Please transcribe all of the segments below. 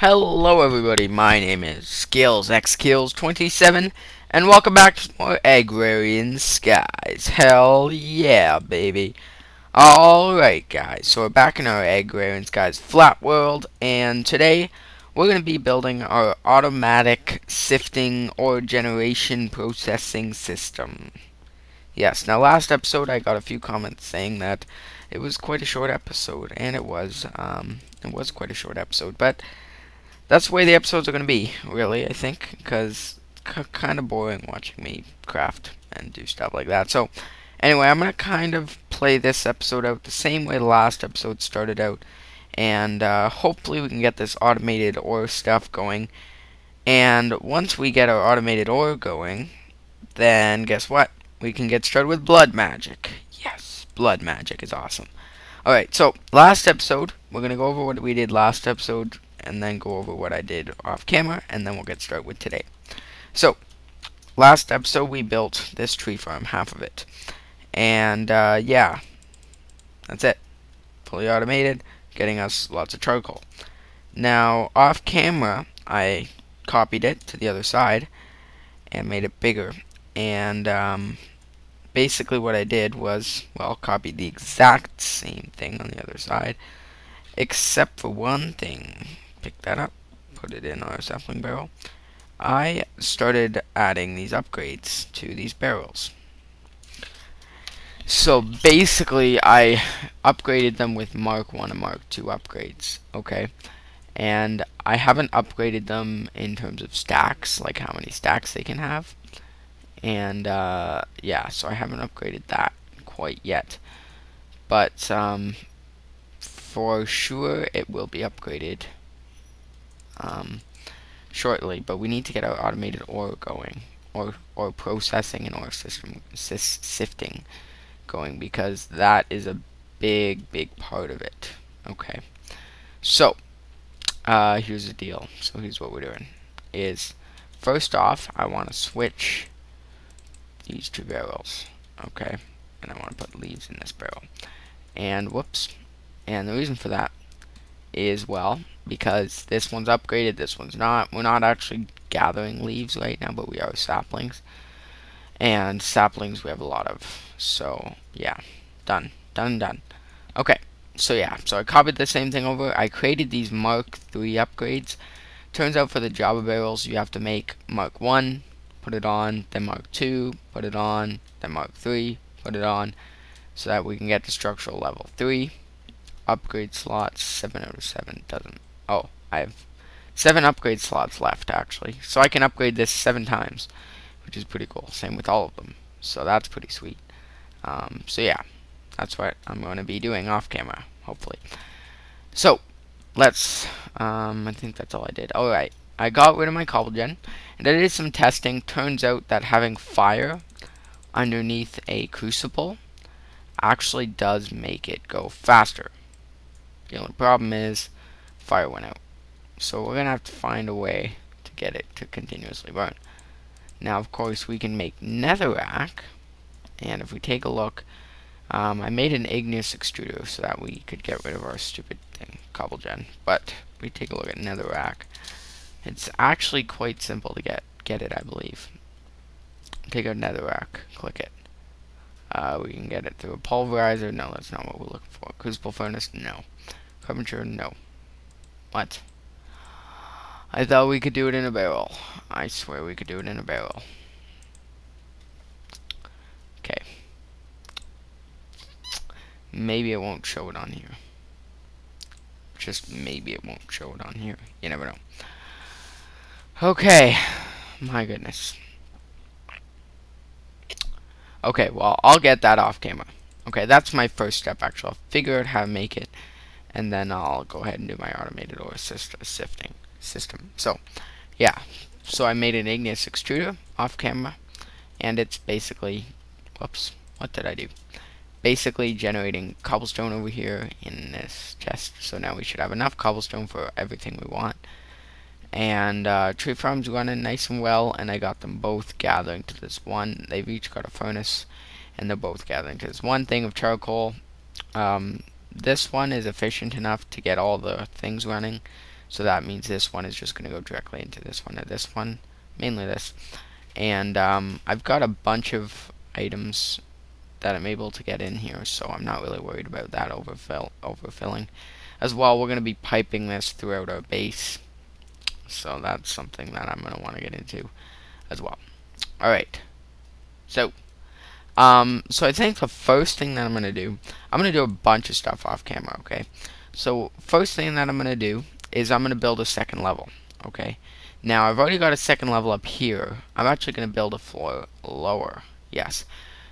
Hello everybody, my name is SkillsXKills27 and welcome back to more Agrarian Skies. Hell yeah, baby. Alright guys, so we're back in our Agrarian Skies FLAT world, and today we're going to be building our automatic sifting or generation processing system. Yes, now last episode I got a few comments saying that it was quite a short episode, and it was quite a short episode, but that's the way the episodes are going to be, really, I think, because it's kind of boring watching me craft and do stuff like that. So, anyway, I'm going to kind of play this episode out the same way the last episode started out, and hopefully we can get this automated ore stuff going. And once we get our automated ore going, then guess what? We can get started with blood magic. Yes, blood magic is awesome. Alright, so last episode, we're going to go over what we did last episode, and then go over what I did off camera, and then we'll get started with today. So, last episode we built this tree farm, half of it. And, yeah, that's it. Fully automated, getting us lots of charcoal. Now, off camera, I copied it to the other side, and made it bigger. And, basically what I did was, well, copied the exact same thing on the other side, except for one thing. Pick that up, put it in our sapling barrel. I started adding these upgrades to these barrels. So basically I upgraded them with Mark 1 and Mark 2 upgrades, okay? And I haven't upgraded them in terms of stacks, like how many stacks they can have. And yeah, so I haven't upgraded that quite yet. But for sure it will be upgraded shortly, but we need to get our automated ore going, or processing and ore system sifting going, because that is a big part of it. Okay, so here's the deal. So here's what we're doing is, first off, I want to switch these two barrels, okay, and I want to put leaves in this barrel, and whoops, and the reason for that is, well, because this one's upgraded, this one's not. We're not actually gathering leaves right now, but we are saplings. And saplings we have a lot of. So, yeah. Done. Okay. So, yeah. So, I copied the same thing over. I created these Mark 3 upgrades. Turns out for the Java barrels, you have to make Mark 1, put it on, then Mark 2, put it on, then Mark 3, put it on, so that we can get to structural level 3. Upgrade slots, 7 out of 7 doesn't. Oh, I have 7 upgrade slots left, actually. So I can upgrade this 7 times, which is pretty cool. Same with all of them. So that's pretty sweet. So yeah, that's what I'm going to be doing off camera, hopefully. So, let's, I think that's all I did. Alright, I got rid of my cobble gen, and I did some testing. Turns out that having fire underneath a crucible actually does make it go faster. The only problem is fire went out. So we're going to have to find a way to get it to continuously burn. Now, of course, we can make netherrack. And if we take a look, I made an igneous extruder so that we could get rid of our stupid thing, cobble gen. But if we take a look at netherrack, it's actually quite simple to get it, I believe. Take out netherrack, click it. We can get it through a pulverizer. No, that's not what we're looking for. Crucible furnace, no. Carpenter, no. What? I thought we could do it in a barrel. I swear we could do it in a barrel. Okay. Maybe it won't show it on here. Just maybe it won't show it on here. You never know. Okay. My goodness. Okay, well, I'll get that off camera. Okay, that's my first step, actually. I'll figure out how to make it, and then I'll go ahead and do my automated ore sifting system. So, yeah. So I made an igneous extruder off camera, and it's basically, whoops, what did I do? Basically generating cobblestone over here in this chest. So now we should have enough cobblestone for everything we want. And tree farm's running nice and well, and I got them both gathering to this one. They've each got a furnace, and they're both gathering to this one thing of charcoal. This one is efficient enough to get all the things running, So that means this one is just going to go directly into this one or this one, mainly this. And I've got a bunch of items that I'm able to get in here, so I'm not really worried about that overfilling. As well, we're going to be piping this throughout our base, so that's something that I'm going to want to get into as well. Alright, so so I think the first thing that I'm going to do a bunch of stuff off camera, okay? So first thing that I'm going to do is I'm going to build a second level, okay? Now I've already got a second level up here. I'm actually going to build a floor lower, yes.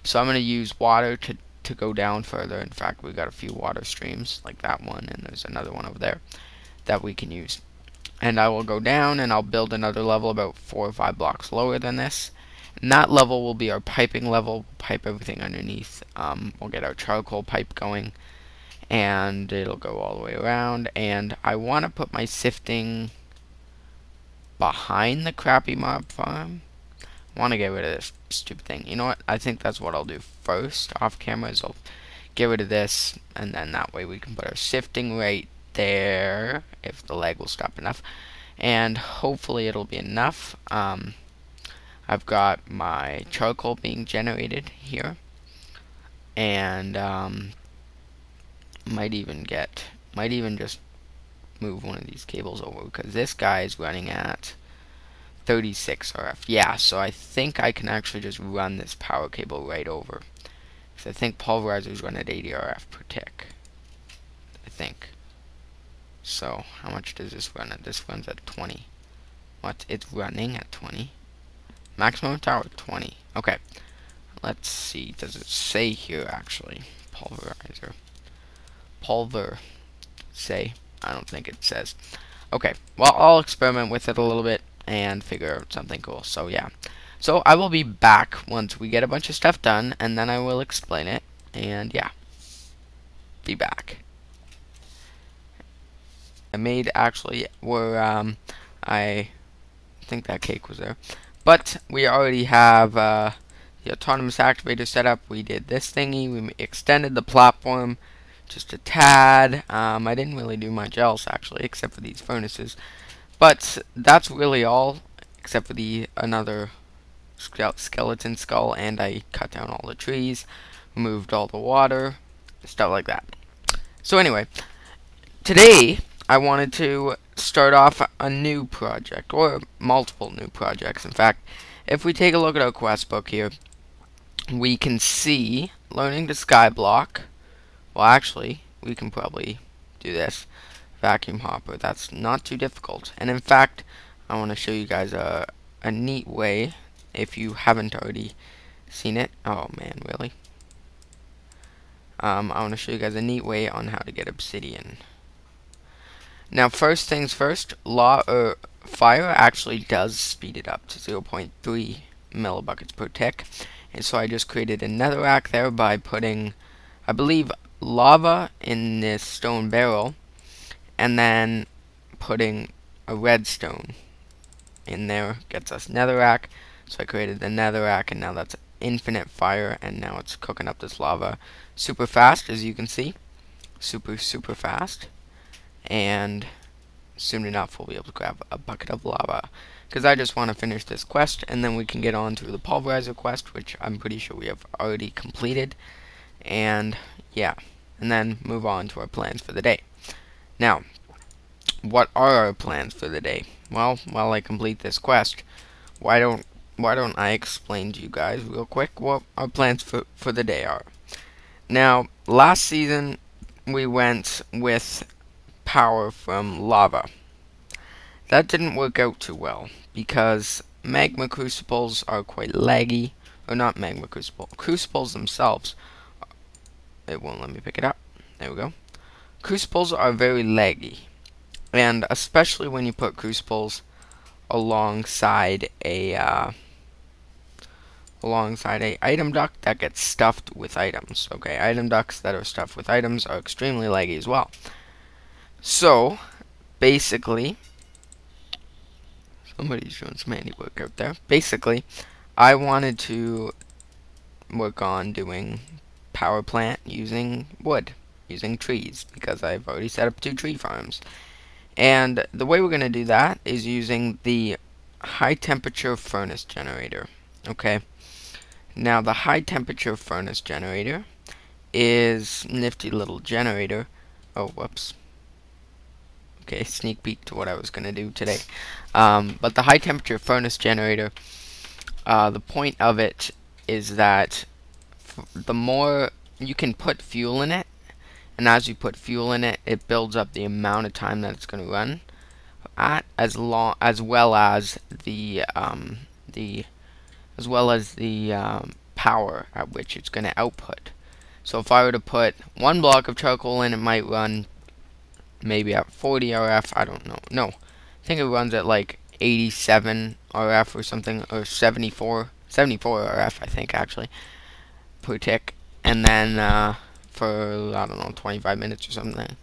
So I'm going to use water to go down further. In fact, we've got a few water streams, like that one, and there's another one over there that we can use. And I will go down and I'll build another level about 4 or 5 blocks lower than this. And that level will be our piping level. We'll pipe everything underneath. We'll get our charcoal pipe going, and it'll go all the way around. And I want to put my sifting behind the crappy mob farm. I want to get rid of this stupid thing. You know what? I think that's what I'll do first off camera, is I'll get rid of this, and then that way we can put our sifting right there, if the lag will stop enough, and hopefully it'll be enough. I've got my charcoal being generated here, and might even just move one of these cables over, because this guy is running at 36 RF. Yeah, so I think I can actually just run this power cable right over, because I think pulverizers run at 80 RF per tick, I think. So how much does this run at? This runs at 20. What? It's running at 20. Maximum power 20. Okay. Let's see. Does it say here actually? Pulverizer. Pulver. Say. I don't think it says. Okay. Well, I'll experiment with it a little bit and figure out something cool. So yeah. So I will be back once we get a bunch of stuff done, and then I will explain it. And yeah. Be back. I made actually I think that cake was there, but we already have the autonomous activator set up. We did this thingy. We extended the platform just a tad. I didn't really do much else actually, except for these furnaces, but that's really all, except for another skeleton skull, and I cut down all the trees, removed all the water, stuff like that. So anyway, today I wanted to start off a new project, or multiple new projects. In fact, if we take a look at our quest book here, we can see learning to skyblock. Well, actually, we can probably do this. Vacuum hopper, that's not too difficult. And in fact, I want to show you guys a neat way, if you haven't already seen it. Oh man, really? I want to show you guys a neat way on how to get obsidian. Now, first things first, fire actually does speed it up to 0.3 millibuckets per tick, and so I just created a netherrack there by putting, I believe, lava in this stone barrel, and then putting a redstone in there gets us netherrack. So I created the netherrack, and now that's infinite fire, and now it's cooking up this lava super fast, as you can see, super fast. And soon enough we'll be able to grab a bucket of lava, because I just want to finish this quest, and then we can get on to the pulverizer quest, which I'm pretty sure we have already completed, and yeah, and then move on to our plans for the day. Now, what are our plans for the day? Well, while I complete this quest, why don't I explain to you guys real quick what our plans for the day are. Now, last season we went with power from lava. That didn't work out too well, because magma crucibles are quite laggy, or not magma crucibles themselves. It won't let me pick it up. There we go. Crucibles are very laggy, and especially when you put crucibles alongside a item duct that gets stuffed with items. Okay, item ducts that are stuffed with items are extremely laggy as well. So, basically, somebody's doing some handiwork out there. Basically, I wanted to work on doing power plant using wood, using trees, because I've already set up 2 tree farms. And the way we're going to do that is using the high temperature furnace generator. Okay, now the high temperature furnace generator is nifty little generator. Oh, whoops. Okay, sneak peek to what I was going to do today. But the high temperature furnace generator, the point of it is that the more you can put fuel in it, and as you put fuel in it, it builds up the amount of time that it's going to run at, as well as the power at which it's going to output. So if I were to put one block of charcoal in, it might run maybe at 40 RF. I don't know. No, I think it runs at like 87 RF or something, or 74 RF, I think, actually, per tick. And then for, I don't know, 25 minutes or something.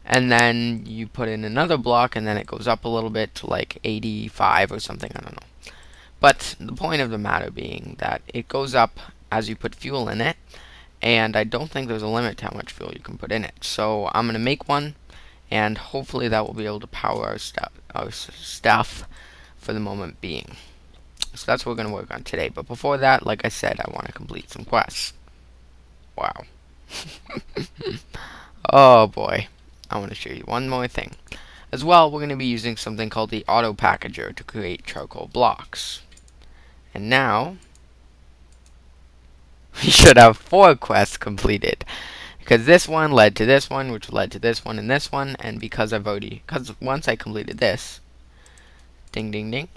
And then you put in another block, and then it goes up a little bit to like 85 or something, I don't know. But the point of the matter being that it goes up as you put fuel in it, and I don't think there's a limit to how much fuel you can put in it. So I'm going to make one, and hopefully that will be able to power our stuff for the moment being. So that's what we're going to work on today. But before that, like I said, I want to complete some quests. Wow. Oh boy. I want to show you one more thing. As well, we're going to be using something called the auto packager to create charcoal blocks. And now we should have 4 quests completed, because this one led to this one, which led to this one and this one, and because once I completed this, ding ding ding,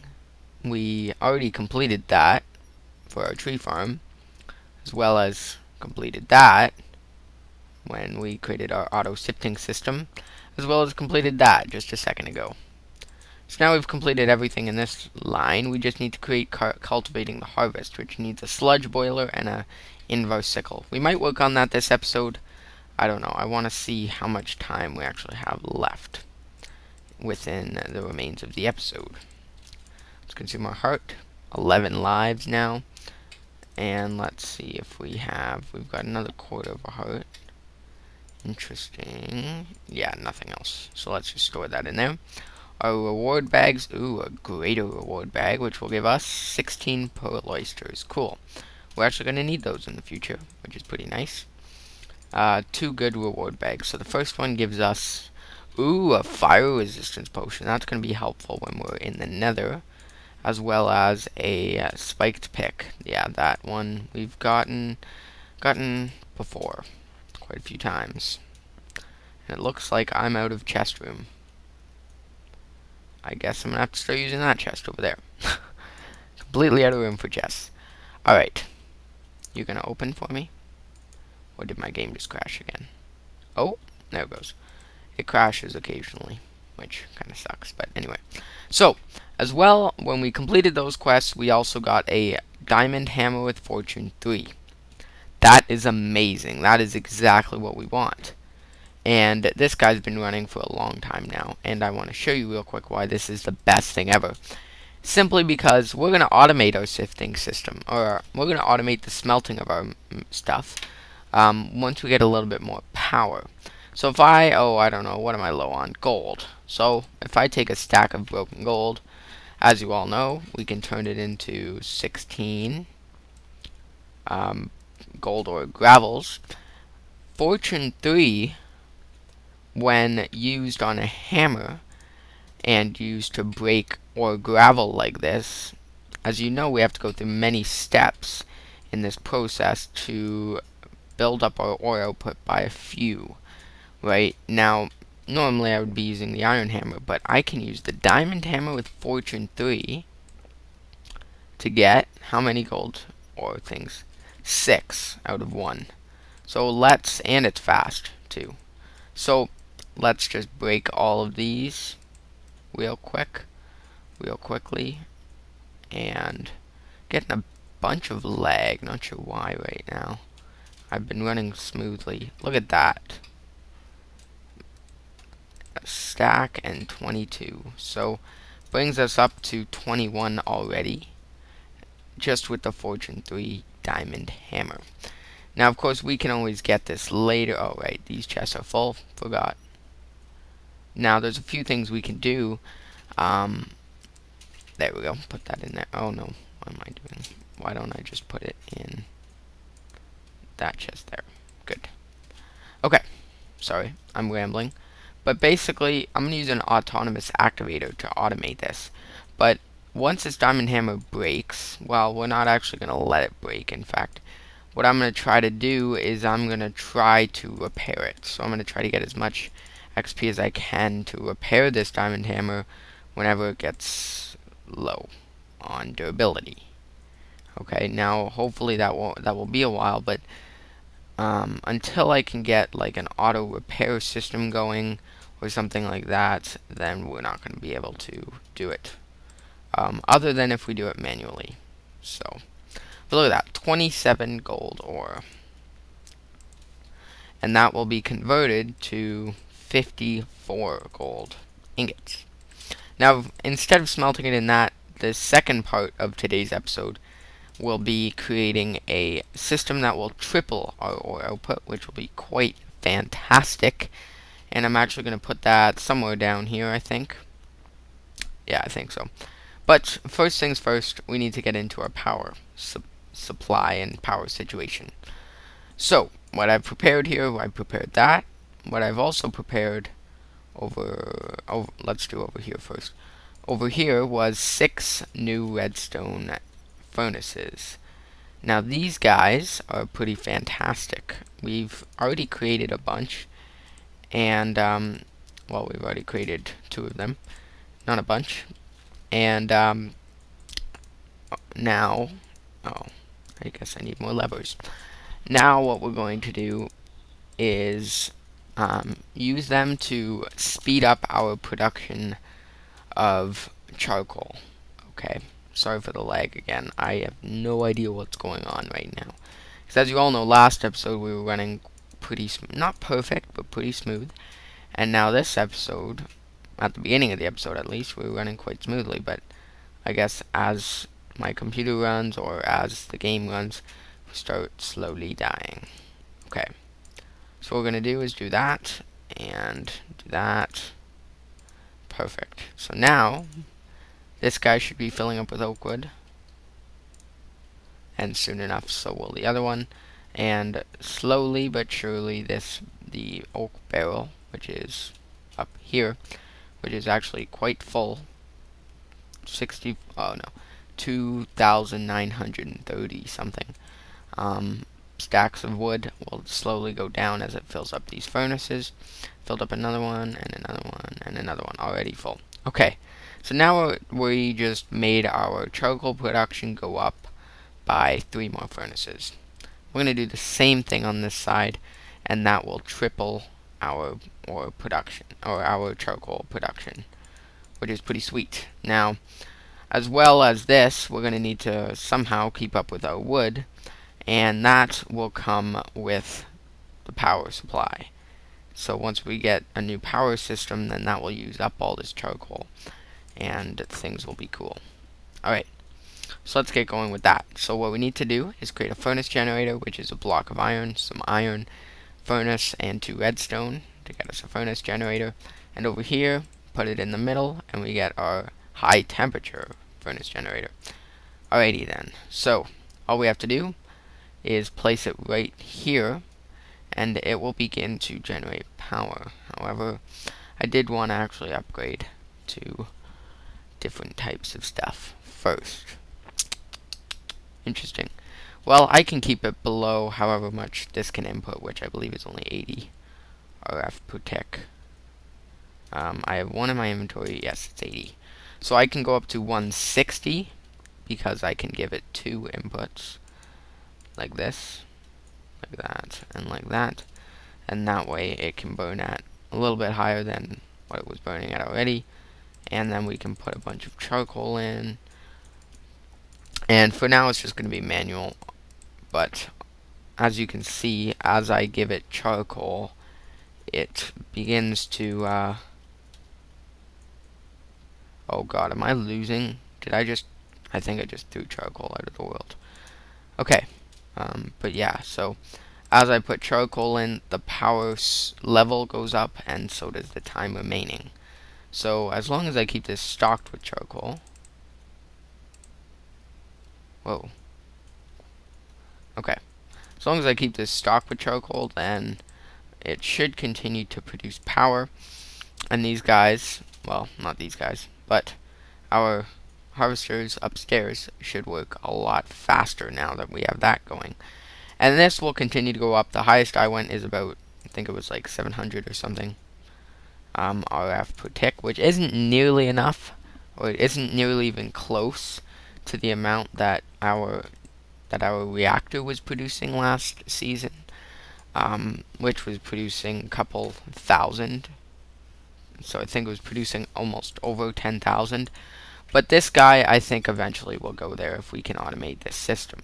we already completed that for our tree farm, as well as completed that when we created our auto sifting system, as well as completed that just a second ago. So now we've completed everything in this line. We just need to create cultivating the harvest, which needs a sludge boiler and a inverse sickle. We might work on that this episode. I don't know. I want to see how much time we actually have left within the remains of the episode. Let's consume our heart. 11 lives now. And let's see if we've got another quarter of a heart. Interesting. Yeah, nothing else. So let's just store that in there. Our reward bags. Ooh, a greater reward bag, which will give us 16 pearl oysters. Cool. We're actually going to need those in the future, which is pretty nice. 2 good reward bags. So the first one gives us, ooh, a fire resistance potion. That's going to be helpful when we're in the nether. As well as a spiked pick. Yeah, that one we've gotten before. Quite a few times. And it looks like I'm out of chest room. I guess I'm going to have to start using that chest over there. Completely out of room for chests. Alright. You going to open for me? Or did my game just crash again? Oh, there it goes. It crashes occasionally, which kind of sucks, but anyway. So, as well, when we completed those quests, we also got a diamond hammer with fortune 3. That is amazing. That is exactly what we want. And this guy's been running for a long time now, and I want to show you real quick why this is the best thing ever. Simply because we're going to automate our sifting system, or we're going to automate the smelting of our stuff once we get a little bit more power. So if I don't know, what am I low on? Gold. So if I take a stack of broken gold, as you all know, we can turn it into 16 gold or gravels. Fortune 3, when used on a hammer and used to break or gravel like this, as you know, we have to go through many steps in this process to build up our ore output by a few. Right now, normally I would be using the iron hammer, but I can use the diamond hammer with fortune 3 to get how many gold ore things? 6 out of 1. So and it's fast too. So let's just break all of these real quickly, and getting a bunch of lag. Not sure why right now. I've been running smoothly. Look at that. A stack and 22. So brings us up to 21 already, just with the fortune 3 diamond hammer. Now, of course, we can always get this later. Oh, right, these chests are full. Forgot. Now there's a few things we can do. Um, there we go. Put that in there. Oh no, what am I doing? Why don't I just put it in that chest there? Good. Okay. Sorry, I'm rambling. But basically, I'm going to use an autonomous activator to automate this. But once this diamond hammer breaks, well, we're not actually going to let it break. In fact, what I'm going to try to do is I'm going to try to repair it. So I'm going to try to get as much XP as I can to repair this diamond hammer whenever it gets low on durability. Okay, now hopefully that will be a while, but until I can get like an auto repair system going or something like that, then we're not going to be able to do it. Other than if we do it manually. So, but look at that, 27 gold ore. And that will be converted to 54 gold ingots. Now, instead of smelting it in that, the second part of today's episode will be creating a system that will triple our ore output, which will be quite fantastic. And I'm actually going to put that somewhere down here, I think. Yeah, I think so. But first things first, we need to get into our power supply and power situation. So, what I've prepared here, I prepared that. What I've also prepared let's do over here first. Over here was 6 new redstone furnaces. Now these guys are pretty fantastic. We've already created a bunch, and well, we've already created 2 of them, not a bunch. And now, oh, I guess I need more levers. Now what we're going to do is use them to speed up our production of charcoal. Okay, sorry for the lag again. I have no idea what's going on right now. Because as you all know, last episode we were running pretty not perfect, but pretty smooth. And now this episode, at the beginning of the episode at least, we were running quite smoothly. But I guess as my computer runs, or as the game runs, we start slowly dying. Okay, so what we're going to do is do that, and do that. Perfect. So now, this guy should be filling up with oak wood. And soon enough, so will the other one. And slowly but surely, the oak barrel, which is up here, which is actually quite full, 2,930 something stacks of wood will slowly go down as it fills up these furnaces. Filled up another one, and another one, and another one, already full. Okay, so now we just made our charcoal production go up by 3 more furnaces. We're going to do the same thing on this side, and that will triple our ore production, or our charcoal production, which is pretty sweet. Now, as well as this, we're going to need to somehow keep up with our wood, and that will come with the power supply. So once we get a new power system, then that will use up all this charcoal, and things will be cool. Alright, so let's get going with that. So what we need to do is create a furnace generator, which is a block of iron, some iron, furnace, and 2 redstone to get us a furnace generator. And over here, put it in the middle, and we get our high temperature furnace generator. Alrighty then, so all we have to do is place it right here, and it will begin to generate power. However, I did want to actually upgrade to different types of stuff first. Interesting. Well, I can keep it below however much this can input, which I believe is only 80 RF per tick. I have 1 in my inventory. Yes, it's 80. So I can go up to 160 because I can give it 2 inputs. Like this, like that, and like that, and that way it can burn at a little bit higher than what it was burning at already. And then we can put a bunch of charcoal in, and for now it's just going to be manual. But as you can see, as I give it charcoal, it begins to oh god, am I losing? I think I just threw charcoal out of the world. Okay. But yeah, so as I put charcoal in, the power level goes up, and so does the time remaining. So as long as I keep this stocked with charcoal, whoa, okay. As long as I keep this stocked with charcoal, then it should continue to produce power. And these guys, well, not these guys, but our harvesters upstairs should work a lot faster now that we have that going. And this will continue to go up. The highest I went is about, I think it was like 700 or something, RF per tick, which isn't nearly enough, or it isn't nearly even close to the amount that our reactor was producing last season, which was producing a couple thousand. So I think it was producing almost over 10,000. But this guy, I think, eventually will go there if we can automate this system.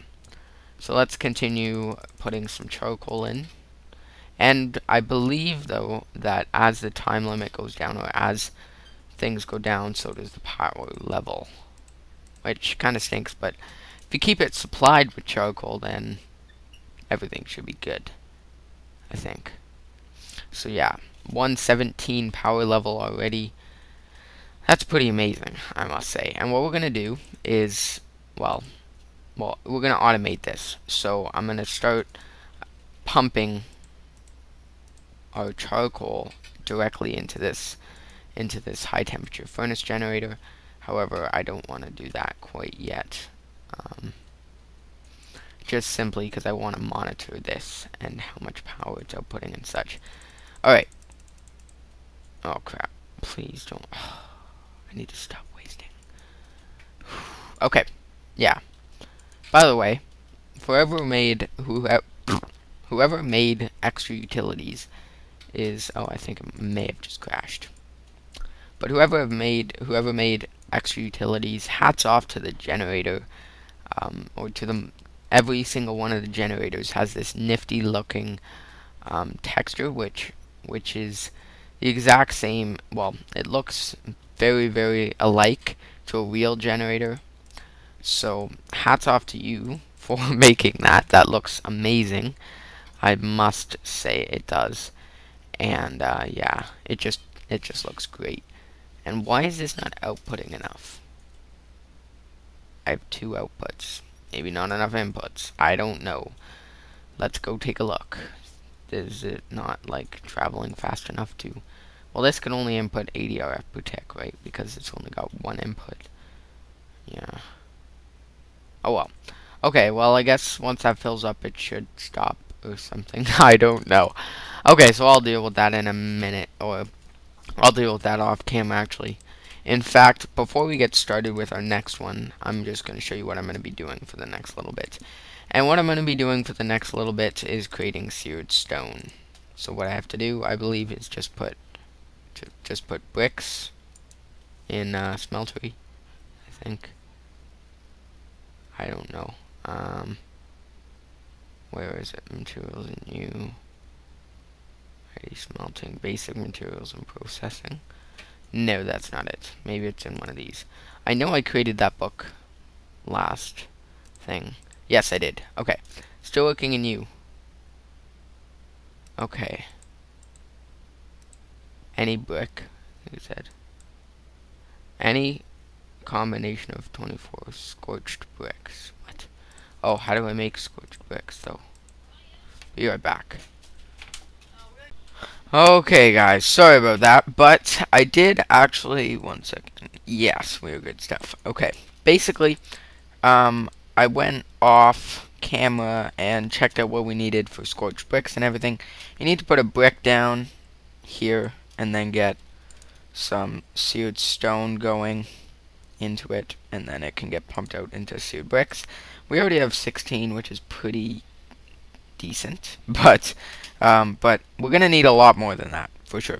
So let's continue putting some charcoal in. And I believe, though, that as the time limit goes down, or as things go down, so does the power level. Which kind of stinks, but if you keep it supplied with charcoal, then everything should be good, I think. So yeah, 117 power level already. That's pretty amazing, I must say. And what we're going to do is, well, we're going to automate this. So I'm going to start pumping our charcoal directly into this high temperature furnace generator. However, I don't want to do that quite yet. Just simply because I want to monitor this and how much power it's outputting and such. Alright. Oh crap. Please don't. I need to stop wasting. Okay. Yeah. By the way, whoever made extra utilities is, oh, I think it may have just crashed. But whoever made extra utilities, hats off to the generator, or to them. Every single one of the generators has this nifty looking texture, which is the exact same. Well, it looks very, very alike to a real generator. So hats off to you for making that. That looks amazing. I must say it does. And yeah, it just looks great. And why is this not outputting enough? I have 2 outputs. Maybe not enough inputs. I don't know. Let's go take a look. Is it not like traveling fast enough to... Well, this can only input 80 RF per tick, right? Because it's only got 1 input. Yeah. Oh well. Okay, well I guess once that fills up it should stop or something. I don't know. Okay, so I'll deal with that in a minute. Or I'll deal with that off camera actually. In fact, before we get started with our next one, I'm just going to show you what I'm going to be doing for the next little bit. And what I'm going to be doing for the next little bit is creating seared stone. So what I have to do, I believe, is just put bricks in smeltery, I think. I don't know. Where is it? Materials and new. Ready smelting, basic materials and processing. No, that's not it. Maybe it's in one of these. I know I created that book last thing. Yes, I did. Okay. Still working in you. Okay. Any brick, you said. Any combination of 24 scorched bricks. What? Oh, how do I make scorched bricks, though? Be right back. Okay, guys, sorry about that, but I did actually, 1 second, yes, we were good stuff. Okay, basically, I went off camera and checked out what we needed for scorched bricks and everything. You need to put a brick down here, and then get some seared stone going into it, and then it can get pumped out into seared bricks. We already have 16, which is pretty decent, but we're gonna need a lot more than that for sure.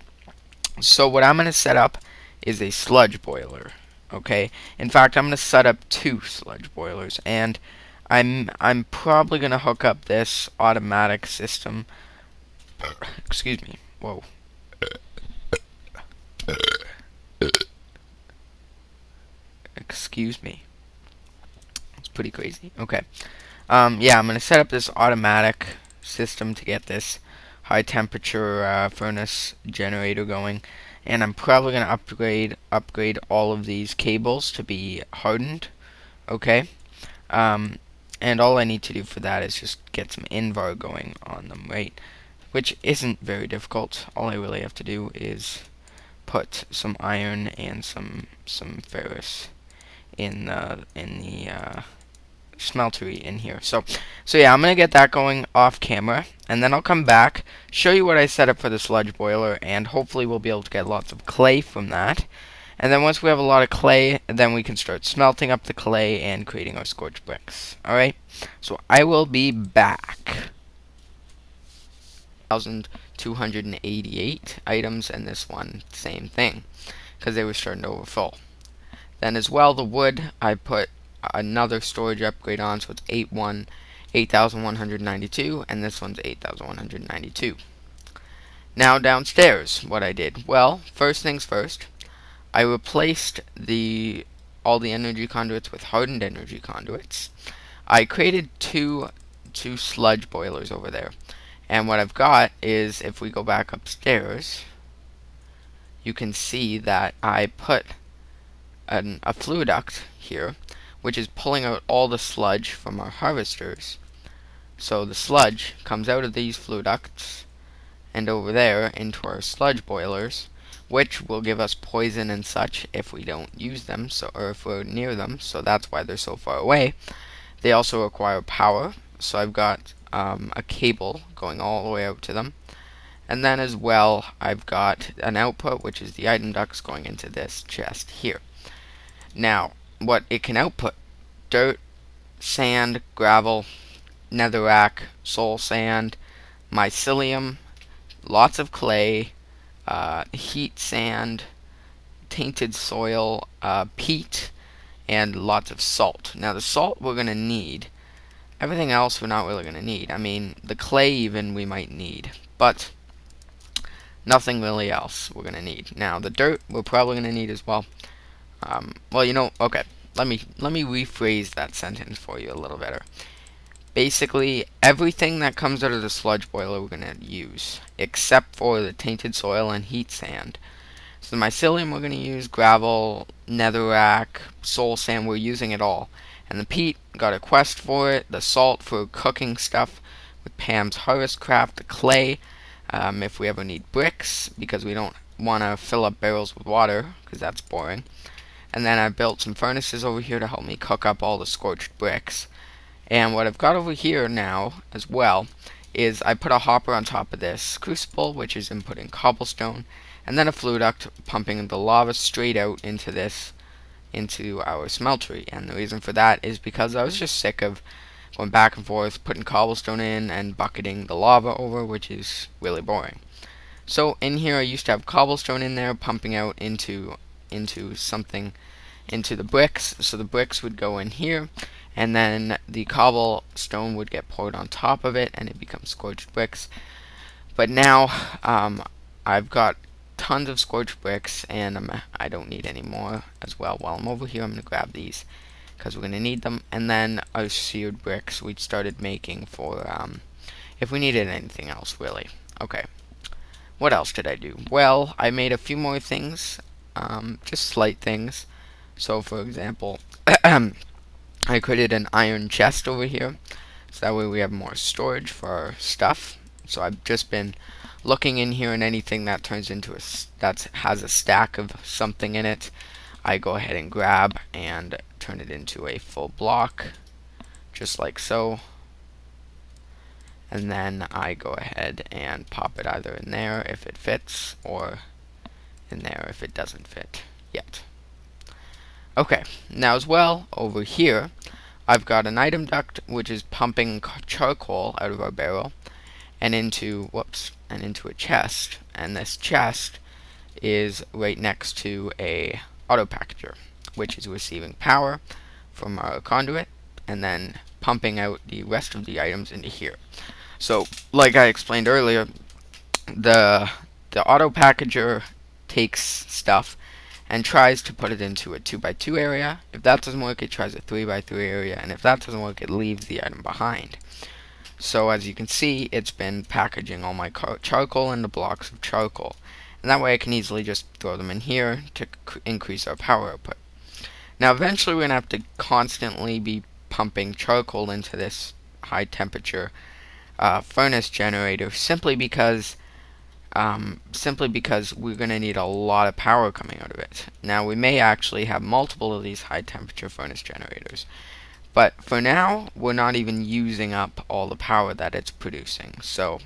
So what I'm gonna set up is a sludge boiler. Okay, in fact, I'm gonna set up 2 sludge boilers, and I'm probably gonna hook up this automatic system. Excuse me. Whoa. Excuse me. It's pretty crazy. Okay. Yeah, I'm gonna set up this automatic system to get this high temperature furnace generator going, and I'm probably going to upgrade all of these cables to be hardened. Okay, and all I need to do for that is just get some invar going on them, right? Which isn't very difficult. All I really have to do is put some iron and some ferrous in the smeltery in here. So yeah, I'm gonna get that going off camera, and then I'll come back, show you what I set up for the sludge boiler, and hopefully we'll be able to get lots of clay from that. And then once we have a lot of clay, then we can start smelting up the clay and creating our scorched bricks. Alright, so I will be back. 1,288 items, and this one, same thing, because they were starting to overfill. Then as well, the wood, I put another storage upgrade on, so it's 8,192, and this one's 8,192. Now downstairs, what I did, well, first things first, I replaced all the energy conduits with hardened energy conduits. I created two sludge boilers over there, and what I've got is, if we go back upstairs, you can see that I put a fluiduct here, which is pulling out all the sludge from our harvesters. So the sludge comes out of these fluiducts and over there into our sludge boilers, which will give us poison and such if we don't use them, or if we're near them, so that's why they're so far away. They also require power, so I've got a cable going all the way out to them. And then as well, I've got an output, which is the item ducts going into this chest here. Now, what it can output: dirt, sand, gravel, netherrack, soul sand, mycelium, lots of clay, heat sand, tainted soil, peat, and lots of salt. Now the salt we're going to need. Everything else we're not really going to need. I mean, the clay even we might need, but nothing really else we're going to need. Now the dirt we're probably going to need as well. Well, you know, okay, let me rephrase that sentence for you a little better. Basically, everything that comes out of the sludge boiler we're going to use, except for the tainted soil and heat sand. So the mycelium we're going to use, gravel, netherrack, soul sand, we're using it all. And the peat, got a quest for it, the salt for cooking stuff with Pam's harvest craft, the clay, if we ever need bricks, because we don't want to fill up barrels with water, because that's boring. And then I built some furnaces over here to help me cook up all the scorched bricks. And what I've got over here now, as well, is I put a hopper on top of this crucible, which is inputting cobblestone, and then a fluiduct pumping the lava straight out into our smeltery. And the reason for that is because I was just sick of going back and forth, putting cobblestone in and bucketing the lava over, which is really boring. So in here I used to have cobblestone in there pumping out into the bricks, so the bricks would go in here, and then the cobblestone would get poured on top of it, and it becomes scorched bricks. But now I've got tons of scorched bricks, and I don't need any more as well. While I'm over here, I'm going to grab these, because we're going to need them. And then our seared bricks we started making for if we needed anything else, really. Okay, what else did I do? Well, I made a few more things, just slight things. So for example, I created an iron chest over here, so that way we have more storage for our stuff. So I've just been looking in here, and anything that turns into that has a stack of something in it, I go ahead and grab and turn it into a full block, just like so. And then I go ahead and pop it either in there if it fits, or in there if it doesn't fit yet. Okay, now as well, over here, I've got an item duct which is pumping charcoal out of our barrel and into a chest, and this chest is right next to a auto packager, which is receiving power from our conduit and then pumping out the rest of the items into here. So, like I explained earlier, the auto packager takes stuff and tries to put it into a 2x2 area. If that doesn't work, it tries a 3x3 area, and if that doesn't work, it leaves the item behind. So as you can see, it's been packaging all my charcoal into blocks of charcoal. And that way I can easily just throw them in here to increase our power output. Now eventually we're going to have to constantly be pumping charcoal into this high temperature furnace generator simply because we're going to need a lot of power coming out of it. Now we may actually have multiple of these high temperature furnace generators, but for now we're not even using up all the power that it's producing, so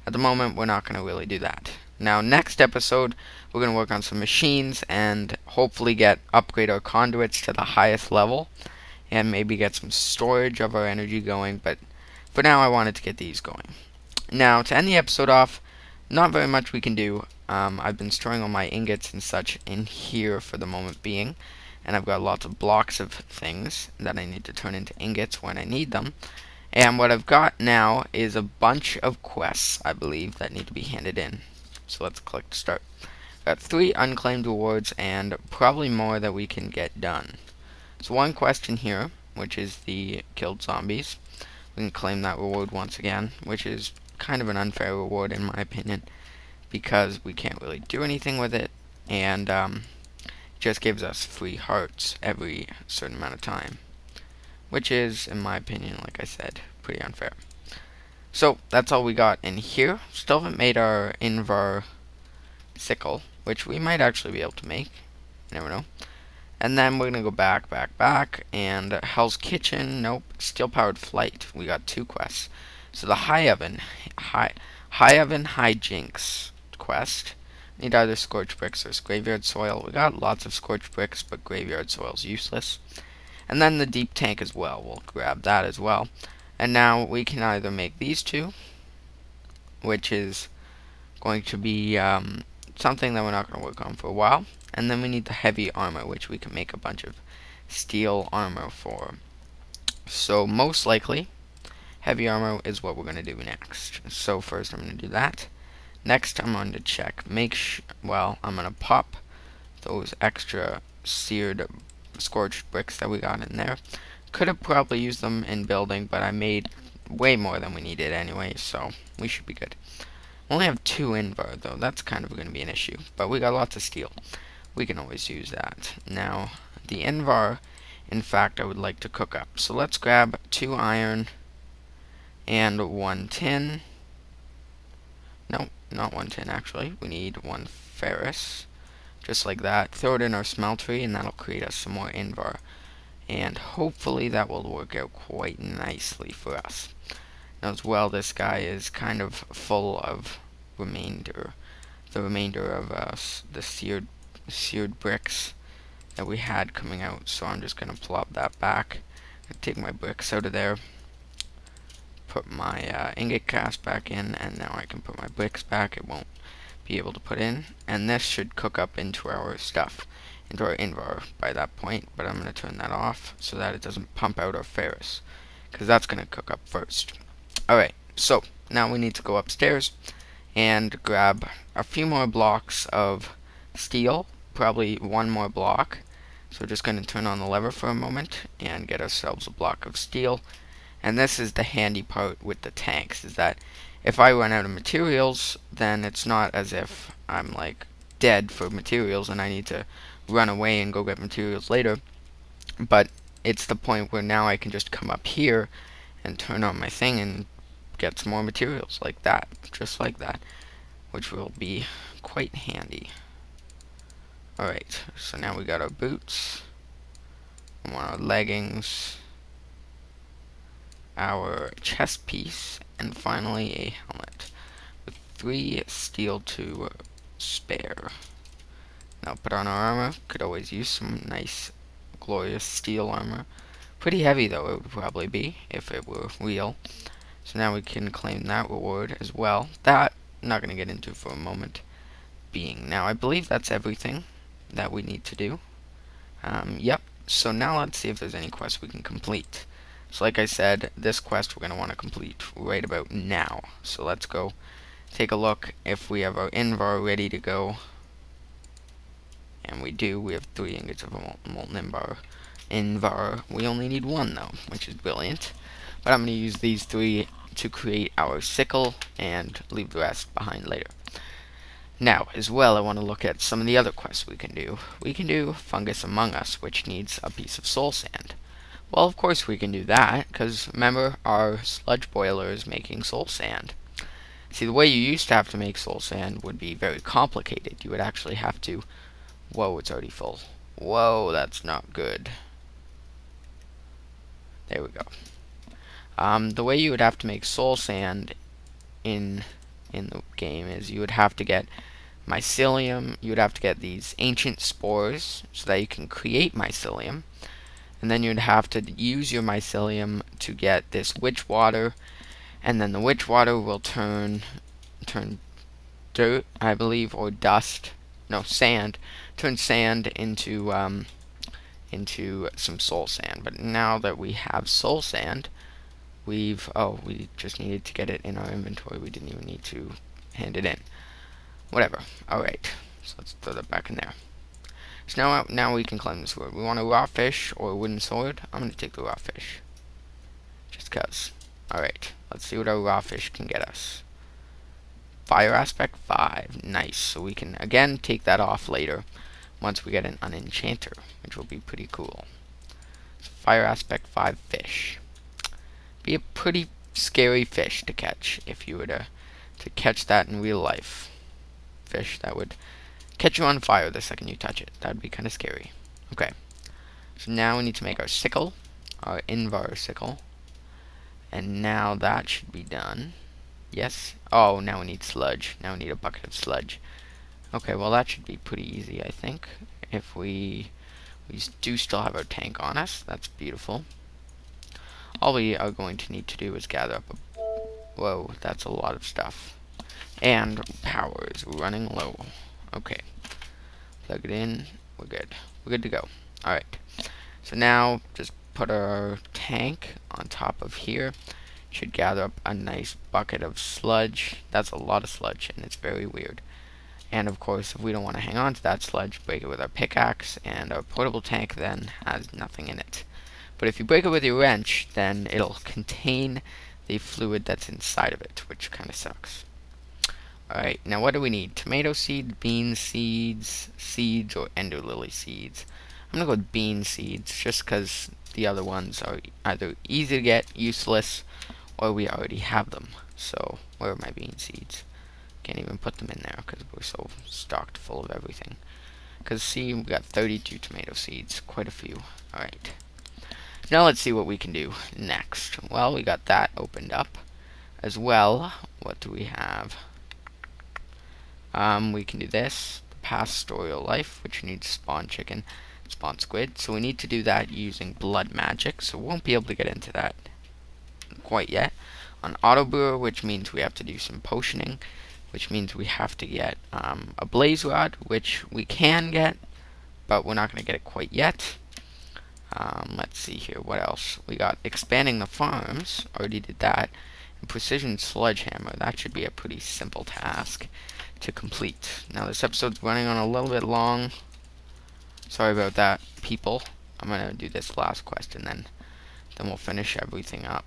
at the moment we're not going to really do that. Now next episode we're going to work on some machines and hopefully upgrade our conduits to the highest level and maybe get some storage of our energy going, but for now I wanted to get these going. Now to end the episode off, not very much we can do. I've been storing all my ingots and such in here for the moment being, and I've got lots of blocks of things that I need to turn into ingots when I need them. And what I've got now is a bunch of quests, I believe, that need to be handed in. So let's click to start. Got 3 unclaimed rewards and probably more that we can get done. So one quest in here, which is the killed zombies. We can claim that reward once again, which is kind of an unfair reward in my opinion, because we can't really do anything with it, and it just gives us free hearts every certain amount of time, which is, in my opinion, like I said, pretty unfair. So that's all we got in here. Still haven't made our Invar sickle, which we might actually be able to make. You never know. And then we're gonna go back, and Hell's Kitchen. Nope. Steel Powered Flight. We got 2 quests. So the High Oven Hijinks quest. Need either Scorched Bricks or Graveyard Soil. We got lots of Scorched Bricks, but Graveyard Soil's useless. And then the Deep Tank as well. We'll grab that as well. And now we can either make these 2, which is going to be something that we're not going to work on for a while. And then we need the Heavy Armor, which we can make a bunch of steel armor for. So most likely, Heavy Armor is what we're going to do next. So first I'm going to do that. Next I'm going to check, I'm going to pop those extra scorched bricks that we got in there. Could have probably used them in building, but I made way more than we needed anyway, so we should be good. We only have 2 Invar though, that's kind of going to be an issue, but we got lots of steel. We can always use that. Now, the Invar, in fact, I would like to cook up. So let's grab 2 iron and 1 tin. No, not 1 tin actually. We need 1 ferrous. Just like that. Throw it in our smeltery and that'll create us some more Invar. And hopefully that will work out quite nicely for us. Now as well, this guy is kind of full of the remainder of the seared bricks that we had coming out, so I'm just gonna plop that back. Take my bricks out of there, put my ingot cast back in, and now I can put my bricks back. It won't be able to put in, and this should cook up into our stuff, into our Invar by that point, but I'm gonna turn that off so that it doesn't pump out our ferrous, because that's gonna cook up first. Alright, so now we need to go upstairs and grab a few more blocks of steel, probably 1 more block. So we're just going to turn on the lever for a moment and get ourselves a block of steel. And this is the handy part with the tanks, is that if I run out of materials, then it's not as if I'm like dead for materials and I need to run away and go get materials later. But it's the point where now I can just come up here and turn on my thing and get some more materials like that, just like that, which will be quite handy. Alright, so now we got our boots, we want our leggings, our chest piece, and finally a helmet with 3 steel to spare. Now put on our armor. Could always use some nice glorious steel armor. Pretty heavy though it would probably be if it were real. So now we can claim that reward as well. That I'm not going to get into for a moment being. Now I believe that's everything that we need to do. Yep. So now let's see if there's any quests we can complete. So like I said, this quest we're going to want to complete right about now. So let's go take a look if we have our Invar ready to go. And we do. We have 3 ingots of molten Invar. We only need 1 though, which is brilliant. But I'm going to use these 3 to create our sickle and leave the rest behind later. Now, as well, I want to look at some of the other quests we can do. We can do Fungus Among Us, which needs a piece of soul sand. Well, of course we can do that, because remember, our sludge boiler is making soul sand. See, the way you used to have to make soul sand would be very complicated. You would actually have to... Whoa, it's already full. Whoa, that's not good. There we go. The way you would have to make soul sand in the game is you would have to get mycelium, you would have to get these ancient spores so that you can create mycelium, and then you'd have to use your mycelium to get this witch water, and then the witch water will turn dirt, I believe, or dust, no, sand, turn sand into some soul sand. But now that we have soul sand, we just needed to get it in our inventory. We didn't even need to hand it in. Whatever. Alright, so let's throw that back in there. So now we can claim this sword. We want a raw fish or a wooden sword. I'm going to take the raw fish. Just cuz. Alright, let's see what our raw fish can get us. Fire aspect 5. Nice. So we can, again, take that off later once we get an unenchanter, which will be pretty cool. So fire aspect 5 fish. Be a pretty scary fish to catch if you were to catch that in real life. Fish that would catch you on fire the second you touch it. That would be kind of scary. Okay. So now we need to make our sickle, our Invar sickle. And now that should be done. Yes. Oh, now we need sludge. Now we need a bucket of sludge. Okay, well that should be pretty easy, I think. If we do still have our tank on us. That's beautiful. All we are going to need to do is gather up a... Whoa, that's a lot of stuff. And power is running low. Okay. Plug it in. We're good. We're good to go. Alright. So now, just put our tank on top of here. Should gather up a nice bucket of sludge. That's a lot of sludge, and it's very weird. And of course, if we don't want to hang on to that sludge, break it with our pickaxe, and our portable tank then has nothing in it. But if you break it with your wrench, then it'll contain the fluid that's inside of it, which kind of sucks. Alright, now what do we need? Tomato seed, bean seeds, or ender lily seeds. I'm gonna go with bean seeds, just because the other ones are either easy to get, useless, or we already have them. So, where are my bean seeds? Can't even put them in there, because we're so stocked full of everything. Because, see, we got 32 tomato seeds, quite a few. Alright. Now let's see what we can do next. Well, we got that opened up. As well, what do we have? We can do this, the pastoral life, which needs spawn chicken, spawn squid. So we need to do that using blood magic, so we won't be able to get into that quite yet. On auto brewer, which means we have to do some potioning, which means we have to get a blaze rod, which we can get, but we're not going to get it quite yet. Let's see here, what else? We got expanding the farms, already did that. And precision sledgehammer, that should be a pretty simple task to complete. Now this episode's running on a little bit long. Sorry about that, people. I'm gonna do this last quest and then we'll finish everything up.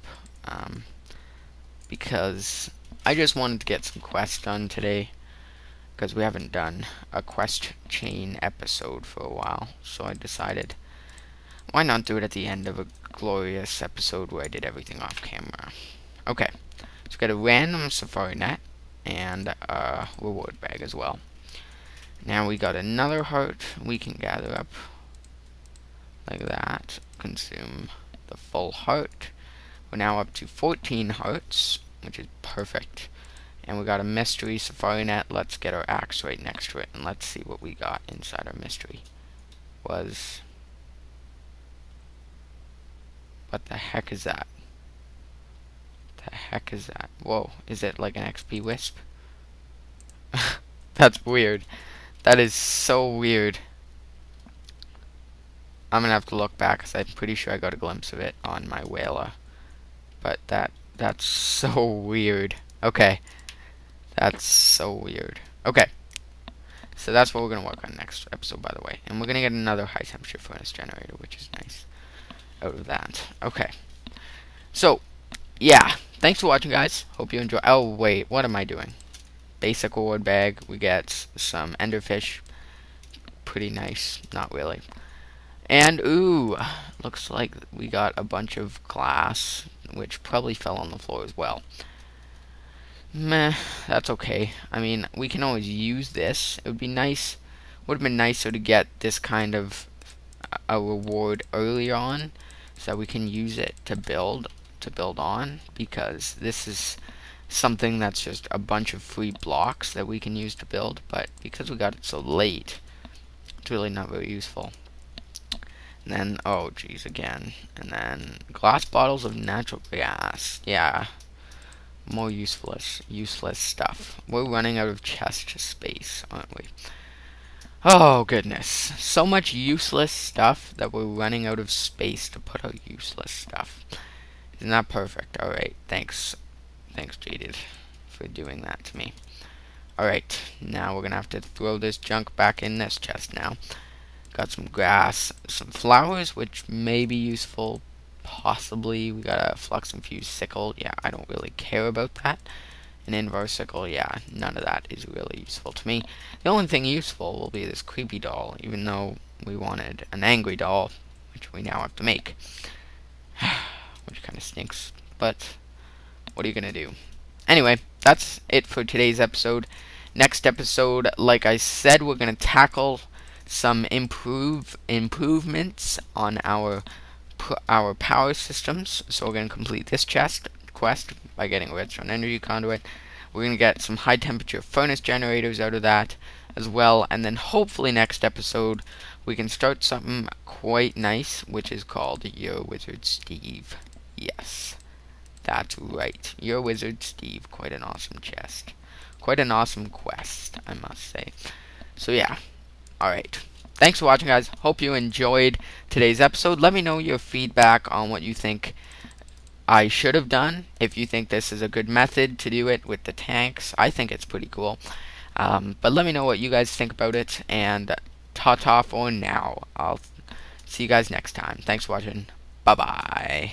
Because I just wanted to get some quests done today, because we haven't done a quest chain episode for a while. So I decided, why not do it at the end of a glorious episode where I did everything off camera. Okay, so we got a random safari net and a reward bag as well. Now we got another heart we can gather up like that. Consume the full heart. We're now up to 14 hearts, which is perfect. And we got a mystery safari net. Let's get our axe right next to it and let's see what we got inside our mystery. What the heck is that? The heck is that? Whoa, is it like an XP wisp? That's weird. That is so weird. I'm gonna have to look back because I'm pretty sure I got a glimpse of it on my whaler. But that's so weird. Okay. That's so weird. Okay. So that's what we're gonna work on next episode, by the way. And we're gonna get another high temperature furnace generator, which is nice out of that. Okay. So yeah, thanks for watching, guys. Hope you enjoy. Oh, wait, what am I doing? Basic reward bag. We get some enderfish. Pretty nice. Not really. And, ooh, looks like we got a bunch of glass, which probably fell on the floor as well. Meh, that's okay. I mean, we can always use this. It would be nice, would have been nicer to get this kind of a reward early on, so that we can use it to build on, because this is something that's just a bunch of free blocks that we can use to build, but because we got it so late, it's really not very useful. And then, oh geez, again. And then glass bottles of natural gas. Yeah, more useless stuff. We're running out of chest space, aren't we? Oh goodness, so much useless stuff that we're running out of space to put our useless stuff. Isn't that perfect? Alright, thanks, Jaded, for doing that to me. Alright, now we're gonna have to throw this junk back in this chest now. Got some grass, some flowers, which may be useful, possibly. We got a flux infused sickle. Yeah, I don't really care about that. An invar sickle, yeah, none of that is really useful to me. The only thing useful will be this creepy doll, even though we wanted an angry doll, which we now have to make. Which kind of stinks, but what are you gonna do? Anyway, that's it for today's episode. Next episode, like I said, we're gonna tackle some improvements on our power systems. So we're gonna complete this quest by getting a redstone energy conduit. We're gonna get some high temperature furnace generators out of that as well, and then hopefully next episode we can start something quite nice, which is called Your Wizard Steve. Yes, that's right, Your Wizard Steve. Quite an awesome chest. Quite an awesome quest, I must say. So yeah, alright. Thanks for watching, guys. Hope you enjoyed today's episode. Let me know your feedback on what you think I should have done. If you think this is a good method to do it with the tanks, I think it's pretty cool. But let me know what you guys think about it. And ta-ta for now. I'll see you guys next time. Thanks for watching. Bye-bye.